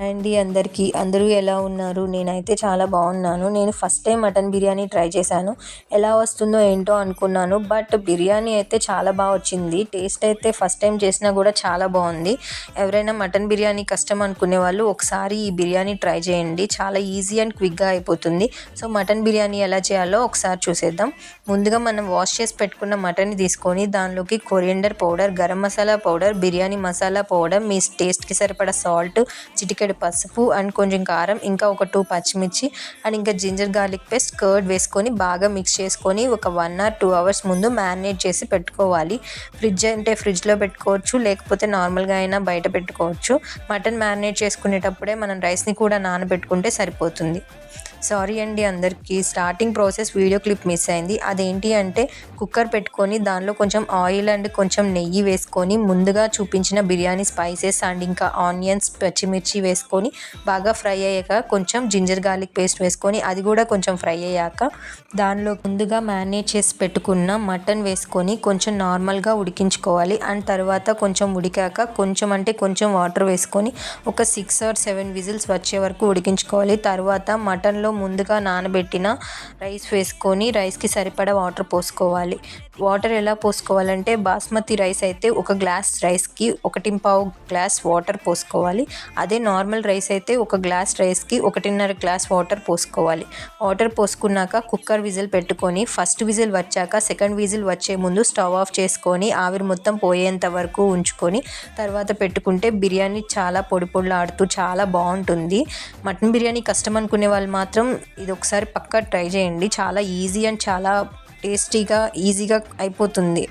అండి అందరికీ అందరూ ఎలా ఉన్నారు? నేనైతే చాలా బాగున్నాను. నేను first time mutton biryani try చేశాను. ఎలా వస్తుందో ఏంటో అనుకున్నాను. బట్ బిర్యానీ అయితే చాలా బాగా వచ్చింది. టేస్ట్ అయితే ఫస్ట్ టైం చేసినా కూడా చాలా బాగుంది. ఎవరైనా మటన్ బిర్యానీ కష్టం అనుకునే వాళ్ళు ఒకసారి ఈ బిర్యానీ ట్రై చేయండి. చాలా ఈజీ అండ్ క్విక్గా అయిపోతుంది. సో మటన్ బిర్యానీ ఎలా చేయాలో ఒకసారి చూసేద్దాం. ముందుగా మనం వాష్ చేసి పెట్టుకున్న మటన్ని తీసుకొని దానిలోకి coriander powder, garam masala powder, biryani masala powder, మీ టేస్ట్కి సరిపడా సాల్ట్, చిటికెడు పసుపు అండ్ కొంచెం కారం, ఇంకా ఒక 2 పచ్చిమిర్చి అండ్ ఇంకా జింజర్ గార్లిక్ పేస్ట్, కర్డ్ వేసుకొని బాగా మిక్స్ చేసుకొని ఒక 1 or 2 hours ముందు మ్యారినేట్ చేసి పెట్టుకోవాలి. ఫ్రిడ్జ్ అంటే ఫ్రిడ్జ్లో పెట్టుకోవచ్చు, లేకపోతే నార్మల్గా అయినా బయట పెట్టుకోవచ్చు. మటన్ మ్యారినేట్ చేసుకునేటప్పుడే మనం రైస్ని కూడా నానబెట్టుకుంటే సరిపోతుంది. సారీ అండి అందరికీ, starting process video clip miss అయింది. అదేంటి అంటే కుక్కర్ పెట్టుకొని దానిలో కొంచెం ఆయిల్ అండ్ కొంచెం నెయ్యి వేసుకొని ముందుగా చూపించిన బిర్యానీ స్పైసెస్ అండ్ ఇంకా ఆనియన్స్, పచ్చిమిర్చి వేసుకొని బాగా ఫ్రై అయ్యాక కొంచెం జింజర్ గార్లిక్ పేస్ట్ వేసుకొని అది కూడా కొంచెం ఫ్రై అయ్యాక దానిలో ముందుగా మ్యారినేట్ చేసి పెట్టుకున్న మటన్ వేసుకొని కొంచెం నార్మల్గా ఉడికించుకోవాలి. అండ్ తర్వాత కొంచెం ఉడికాక కొంచెం వాటర్ వేసుకొని ఒక 6 or 7 విజిల్స్ వచ్చే వరకు ఉడికించుకోవాలి. తర్వాత మటన్లో ముందుగా నానబెట్టిన రైస్ వేసుకొని రైస్కి సరిపడా వాటర్ పోసుకోవాలి. వాటర్ ఎలా పోసుకోవాలంటే బాస్మతి రైస్ అయితే ఒక గ్లాస్ రైస్కి 1.25 గ్లాస్ వాటర్ పోసుకోవాలి. అదే నార్మల్ రైస్ అయితే ఒక గ్లాస్ రైస్కి 1.5 గ్లాస్ వాటర్ పోసుకోవాలి. వాటర్ పోసుకున్నాక కుక్కర్ విజిల్ పెట్టుకొని ఫస్ట్ విజిల్ వచ్చాక సెకండ్ విజిల్ వచ్చే ముందు స్టవ్ ఆఫ్ చేసుకొని ఆవిరి మొత్తం పోయేంత వరకు ఉంచుకొని తర్వాత పెట్టుకుంటే బిర్యానీ చాలా పొడి పొడిలాడుతూ చాలా బాగుంటుంది. మటన్ బిర్యానీ కష్టం అనుకునే వాళ్ళు మాత్రం ఇది ఒకసారి పక్కా ట్రై చేయండి. చాలా ఈజీ అండ్ చాలా టేస్టీగా ఈజీగా అయిపోతుంది.